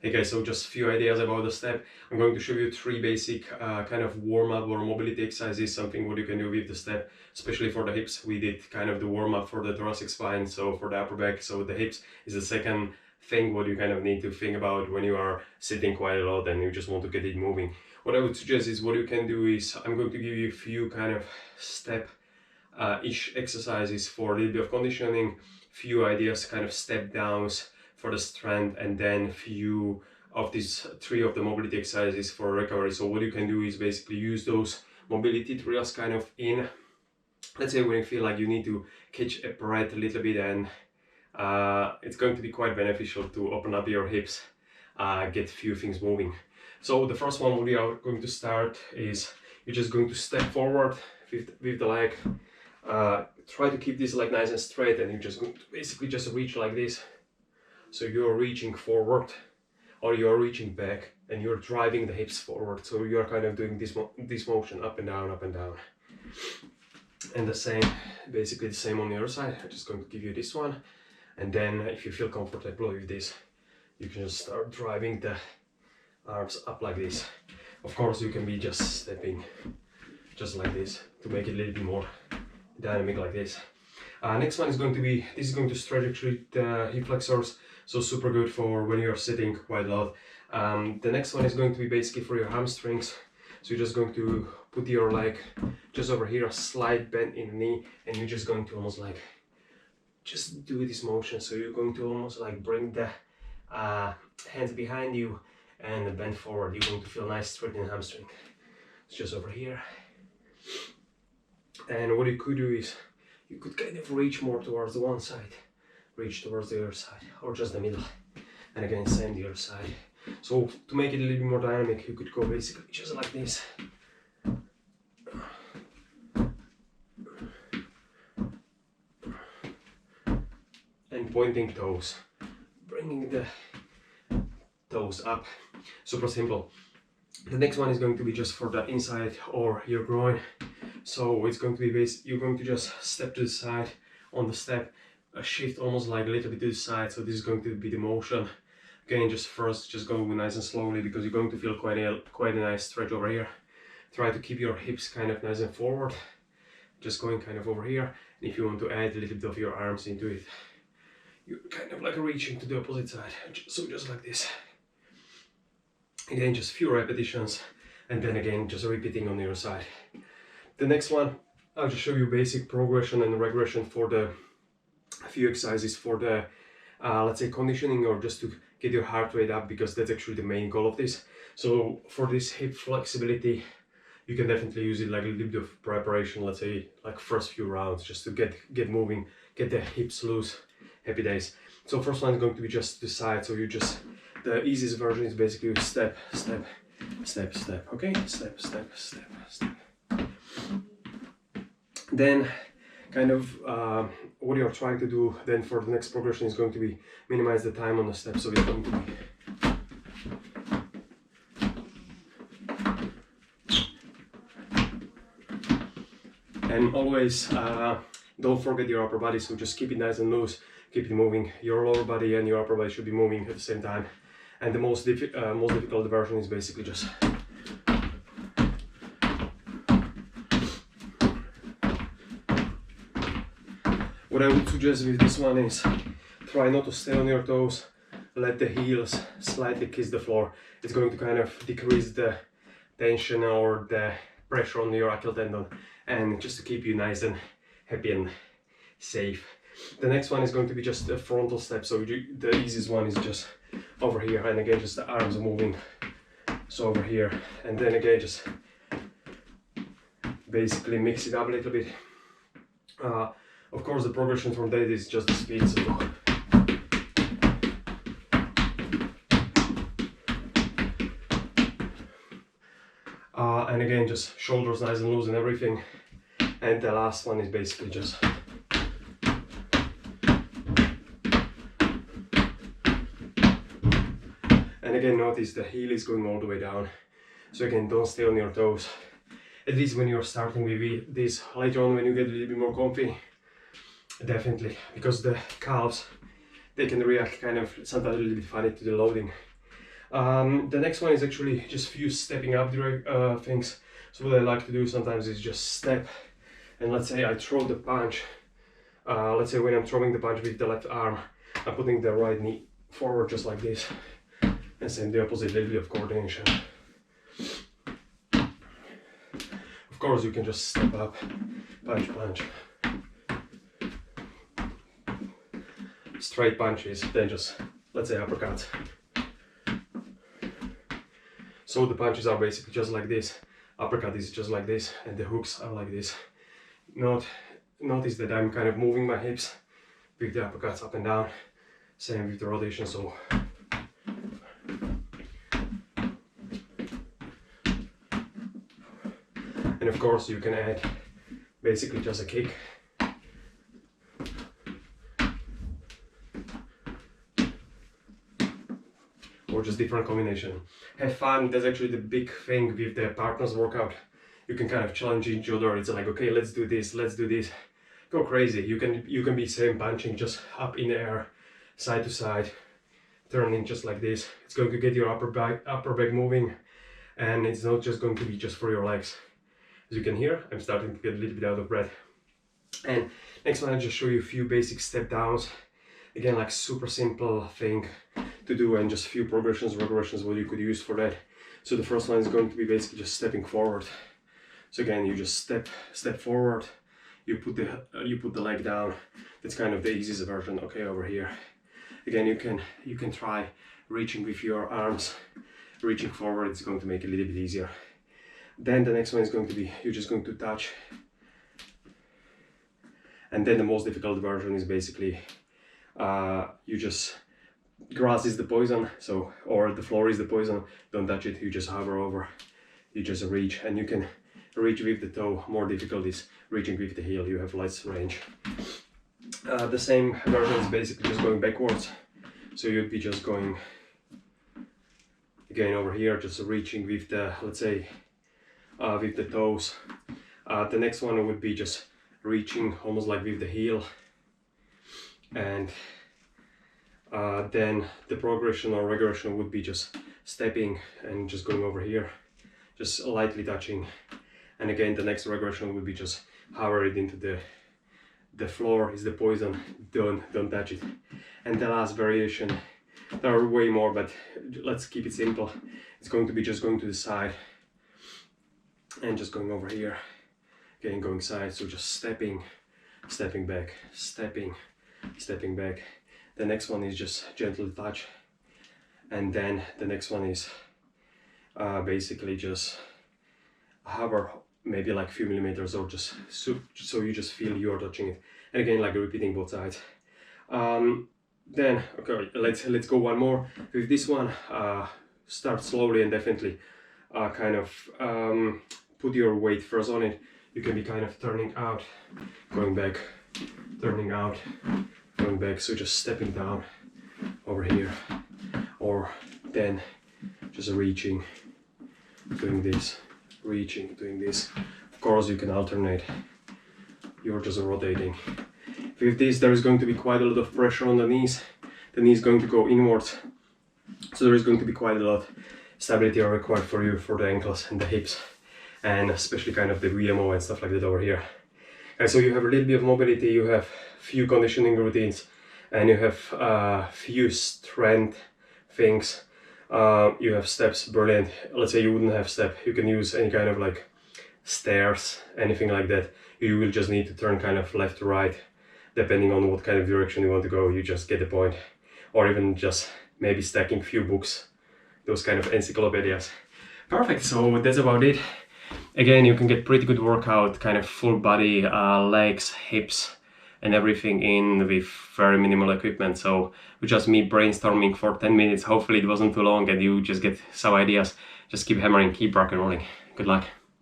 Hey guys, so just a few ideas about the step. I'm going to show you three basic kind of warm-up or mobility exercises, something what you can do with the step, especially for the hips. We did kind of the warm-up for the thoracic spine, so for the upper back. So the hips is the second thing what you kind of need to think about when you are sitting quite a lot and you just want to get it moving. What I would suggest is what you can do is I'm going to give you a few kind of step-ish exercises for a little bit of conditioning, few ideas, kind of step downs for the strength, and then few of these three of the mobility exercises for recovery. So what you can do is basically use those mobility drills kind of in, let's say when you feel like you need to catch a breath a little bit, and it's going to be quite beneficial to open up your hips, get few things moving. So the first one we are going to start is you're just going to step forward with the leg. Try to keep this leg nice and straight, and you're just going to basically just reach like this. So you're reaching forward or you're reaching back and you're driving the hips forward. So you're kind of doing this motion up and down, up and down. And the same, basically the same on the other side. I'm just going to give you this one. And then if you feel comfortable with this, you can just start driving the arms up like this. Of course, you can be just stepping just like this to make it a little bit more dynamic like this. Next one is going to be, this is going to stretch actually the hip flexors, so super good for when you're sitting quite a lot. The next one is going to be basically for your hamstrings. So you're just going to put your leg just over here, a slight bend in the knee, and you're just going to almost like just do this motion. So you're going to almost like bring the hands behind you and bend forward. You're going to feel nice straight in the hamstring. It's just over here. And what you could do is you could kind of reach more towards the one side, reach towards the other side, or just the middle. And again, same the other side. So to make it a little bit more dynamic, you could go basically just like this. And pointing toes, bringing the toes up. Super simple. The next one is going to be just for the inside or your groin. So it's going to be you're going to just step to the side on the step, shift almost like a little bit to the side. So this is going to be the motion. Again, just first, just go nice and slowly because you're going to feel quite a nice stretch over here. Try to keep your hips kind of nice and forward, just going kind of over here. And if you want to add a little bit of your arms into it, you're kind of like reaching to the opposite side. So just like this. Again, just few repetitions, and then again, just repeating on the other side. The next one, I'll just show you basic progression and regression for the few exercises for the, let's say, conditioning, or just to get your heart rate up, because that's actually the main goal of this. So for this hip flexibility, you can definitely use it like a little bit of preparation, let's say like first few rounds, just to get moving, get the hips loose. Happy days. So first one is going to be just the side. So you just, the easiest version is basically step, step, step, step. Okay, step, step, step, step. Then kind of what you're trying to do then for the next progression is going to be minimize the time on the step. So it's going to be and always don't forget your upper body, so just keep it nice and loose, keep it moving. Your lower body and your upper body should be moving at the same time. And the most difficult version is basically just what I would suggest with this one is try not to stay on your toes, let the heels slightly kiss the floor. It's going to kind of decrease the tension or the pressure on your Achilles tendon, and just to keep you nice and happy and safe. The next one is going to be just a frontal step. So the easiest one is just over here, and again just the arms are moving, so over here, and then again just basically mix it up a little bit. Of course, the progression from that is just the speed. So and again, just shoulders nice and loose and everything. And the last one is basically just and again, notice the heel is going all the way down. So again, don't stay on your toes. At least when you're starting with this. Later on, when you get a little bit more comfy, definitely, because the calves, they can react kind of sometimes a little bit funny to the loading. The next one is actually just few stepping up things. So what I like to do sometimes is just step, and let's say I throw the punch. Let's say when I'm throwing the punch with the left arm, I'm putting the right knee forward just like this, and same the opposite, little bit of coordination. Of course you can just step up, punch, punch. Straight punches, then just, let's say, uppercuts. So the punches are basically just like this, uppercut is just like this, and the hooks are like this. Notice that I'm kind of moving my hips with the uppercuts up and down, same with the rotation, so. And of course you can add basically just a kick. Or just different combination. Have fun, that's actually the big thing with the partners workout. You can kind of challenge each other. It's like, okay, let's do this, let's do this. Go crazy. You can be same punching just up in the air, side to side, turning just like this. It's going to get your upper back moving, and it's not just going to be just for your legs. As you can hear, I'm starting to get a little bit out of breath. And next one, I'll just show you a few basic step downs. Again, like super simple thing to do, and just few progressions, regressions, what you could use for that. So the first one is going to be basically just stepping forward. So again, you just step forward, you put the leg down. That's kind of the easiest version. Okay, over here. Again, you can try reaching with your arms, reaching forward. It's going to make it a little bit easier. Then the next one is going to be, you're just going to touch. And then the most difficult version is basically you just, grass is the poison, so, or the floor is the poison, don't touch it, you just hover over, you just reach, and you can reach with the toe. More difficult is reaching with the heel, you have less range. The same version is basically just going backwards, so you'd be just going again over here, just reaching with the, let's say, with the toes. The next one would be just reaching almost like with the heel, and then the progression or regression would be just stepping and just going over here, just lightly touching. And again, the next regression would be just hover it into the floor is the poison, don't touch it. And the last variation, there are way more, but let's keep it simple. It's going to be just going to the side and just going over here, again going side, so just stepping back, stepping back. The next one is just gently touch, and then the next one is basically just hover maybe like a few millimeters, or just so you just feel you're touching it. And again, like repeating both sides. Then okay, let's go one more with this one. Start slowly and definitely kind of put your weight first on it. You can be kind of turning out, going back, turning out, going back, so just stepping down over here, or then just reaching, doing this, reaching, doing this. Of course you can alternate, you're just rotating. With this there is going to be quite a lot of pressure on the knees is going to go inwards, so there is going to be quite a lot of stability required for you for the ankles and the hips, and especially kind of the VMO and stuff like that over here. And so you have a little bit of mobility, you have few conditioning routines, and you have few strength things. You have steps, brilliant. Let's say you wouldn't have step, you can use any kind of like stairs, anything like that. You will just need to turn kind of left to right, depending on what kind of direction you want to go. You just get the point. Or even just maybe stacking few books, those kind of encyclopedias. Perfect, so that's about it. Again, you can get pretty good workout, kind of full body, legs, hips, and everything in with very minimal equipment. So with just me brainstorming for 10 minutes, hopefully it wasn't too long and you just get some ideas. Just keep hammering, keep rock and rolling. Good luck.